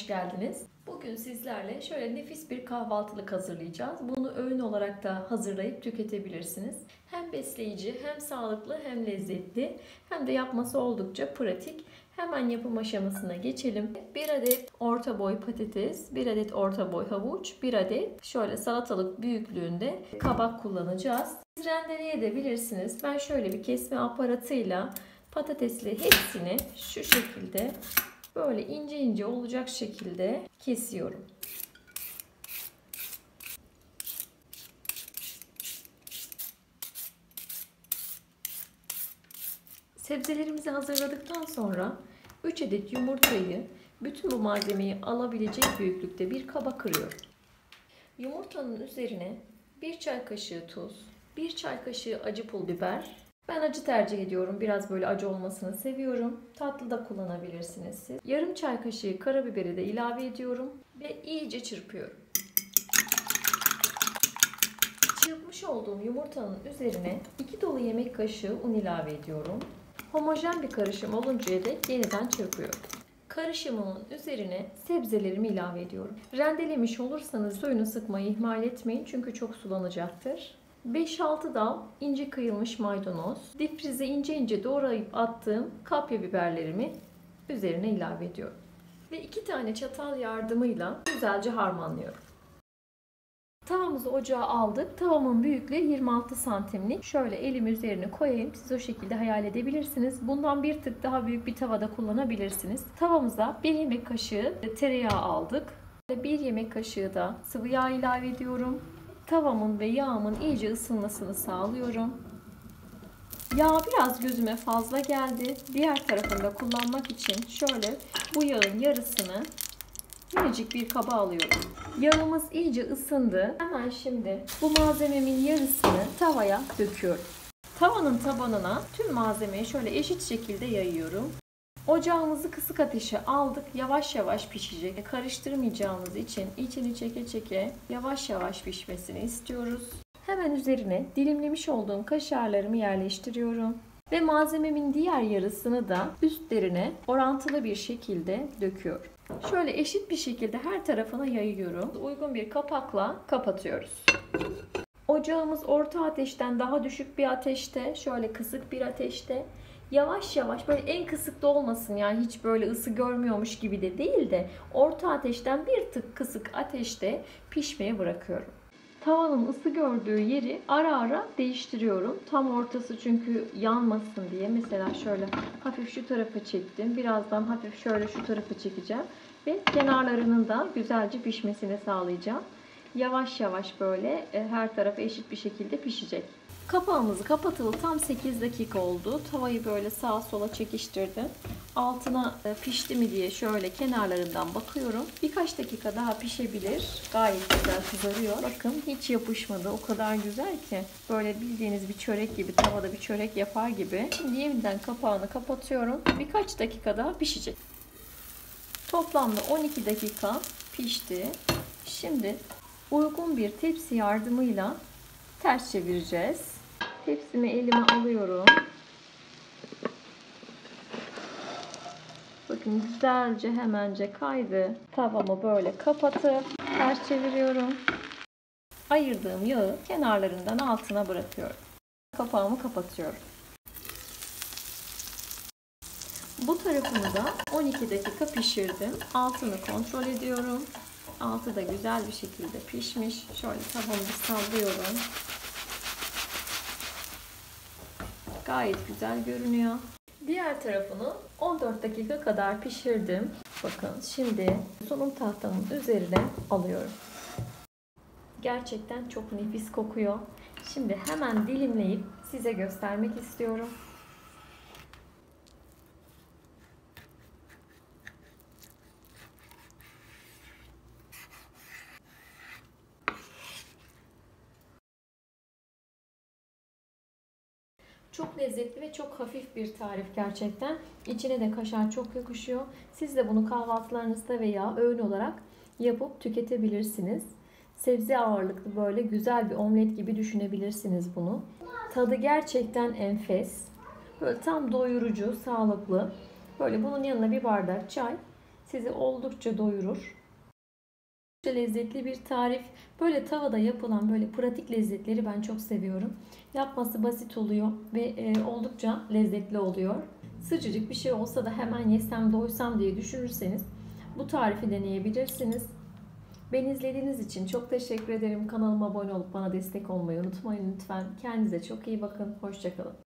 geldiniz. Bugün sizlerle şöyle nefis bir kahvaltılık hazırlayacağız. Bunu öğün olarak da hazırlayıp tüketebilirsiniz. Hem besleyici, hem sağlıklı, hem lezzetli, hem de yapması oldukça pratik. Hemen yapım aşamasına geçelim. 1 adet orta boy patates, 1 adet orta boy havuç, 1 adet şöyle salatalık büyüklüğünde kabak kullanacağız. Siz rendeleyebilirsiniz. Ben şöyle bir kesme aparatıyla patatesli hepsini şu şekilde böyle ince ince olacak şekilde kesiyorum. Sebzelerimizi hazırladıktan sonra 3 adet yumurtayı bütün bu malzemeyi alabilecek büyüklükte bir kaba kırıyorum. Yumurtanın üzerine 1 çay kaşığı tuz, 1 çay kaşığı acı pul biber. Ben acı tercih ediyorum. Biraz böyle acı olmasını seviyorum. Tatlı da kullanabilirsiniz siz. Yarım çay kaşığı karabiberi de ilave ediyorum ve iyice çırpıyorum. Çırpmış olduğum yumurtanın üzerine 2 dolu yemek kaşığı un ilave ediyorum. Homojen bir karışım oluncaya dek yeniden çırpıyorum. Karışımımın üzerine sebzelerimi ilave ediyorum. Rendelemiş olursanız suyunu sıkmayı ihmal etmeyin çünkü çok sulanacaktır. 5-6 dal ince kıyılmış maydanoz, difrize ince ince doğrayıp attığım kapya biberlerimi üzerine ilave ediyorum. Ve 2 tane çatal yardımıyla güzelce harmanlıyorum. Tavamızı ocağa aldık. Tavamın büyüklüğü 26 santimlik. Şöyle elimi üzerine koyayım. Siz o şekilde hayal edebilirsiniz. Bundan bir tık daha büyük bir tavada kullanabilirsiniz. Tavamıza 1 yemek kaşığı tereyağı aldık. 1 yemek kaşığı da sıvı yağ ilave ediyorum. Tavamın ve yağımın iyice ısınmasını sağlıyorum. Yağ biraz gözüme fazla geldi. Diğer tarafında kullanmak için şöyle bu yağın yarısını minicik bir kaba alıyorum. Yağımız iyice ısındı. Hemen şimdi bu malzememin yarısını tavaya döküyorum. Tavanın tabanına tüm malzemeyi şöyle eşit şekilde yayıyorum. Ocağımızı kısık ateşe aldık. Yavaş yavaş pişecek. Karıştırmayacağımız için içini çeke çeke yavaş yavaş pişmesini istiyoruz. Hemen üzerine dilimlemiş olduğum kaşarlarımı yerleştiriyorum. Ve malzememin diğer yarısını da üstlerine orantılı bir şekilde döküyorum. Şöyle eşit bir şekilde her tarafına yayıyorum. Uygun bir kapakla kapatıyoruz. Ocağımız orta ateşten daha düşük bir ateşte, şöyle kısık bir ateşte. Yavaş yavaş, böyle en kısık da olmasın, yani hiç böyle ısı görmüyormuş gibi de değil de orta ateşten bir tık kısık ateşte pişmeye bırakıyorum. Tavanın ısı gördüğü yeri ara ara değiştiriyorum. Tam ortası çünkü yanmasın diye. Mesela şöyle hafif şu tarafa çektim. Birazdan hafif şöyle şu tarafa çekeceğim. Ve kenarlarının da güzelce pişmesini sağlayacağım. Yavaş yavaş böyle her tarafı eşit bir şekilde pişecek. Kapağımızı kapatılı tam 8 dakika oldu. Tavayı böyle sağa sola çekiştirdim. Altına pişti mi diye şöyle kenarlarından bakıyorum. Birkaç dakika daha pişebilir. Gayet güzel kızarıyor. Bakın hiç yapışmadı. O kadar güzel ki. Böyle bildiğiniz bir çörek gibi, tavada bir çörek yapar gibi. Şimdi yeniden kapağını kapatıyorum. Birkaç dakika daha pişecek. Toplamda 12 dakika pişti. Şimdi uygun bir tepsi yardımıyla ters çevireceğiz. Tepsimi elime alıyorum. Bakın güzelce hemence kaydı. Tavamı böyle kapatıp ters çeviriyorum. Ayırdığım yağı kenarlarından altına bırakıyorum. Kapağımı kapatıyorum. Bu tarafını da 12 dakika pişirdim. Altını kontrol ediyorum. Altı da güzel bir şekilde pişmiş. Şöyle tavamı sallıyorum. Gayet güzel görünüyor. Diğer tarafını 14 dakika kadar pişirdim. Bakın şimdi sunum tahtamın üzerine alıyorum. Gerçekten çok nefis kokuyor. Şimdi hemen dilimleyip size göstermek istiyorum. Çok lezzetli ve çok hafif bir tarif gerçekten. İçine de kaşar çok yakışıyor. Siz de bunu kahvaltılarınızda veya öğün olarak yapıp tüketebilirsiniz. Sebze ağırlıklı böyle güzel bir omlet gibi düşünebilirsiniz bunu. Tadı gerçekten enfes. Böyle tam doyurucu, sağlıklı. Böyle bunun yanına bir bardak çay. sizi oldukça doyurur. Oldukça lezzetli bir tarif. Böyle tavada yapılan böyle pratik lezzetleri ben çok seviyorum. Yapması basit oluyor ve oldukça lezzetli oluyor. Sıcacık bir şey olsa da hemen yesem doysam diye düşünürseniz bu tarifi deneyebilirsiniz. Beni izlediğiniz için çok teşekkür ederim. Kanalıma abone olup bana destek olmayı unutmayın lütfen. Kendinize çok iyi bakın. Hoşça kalın.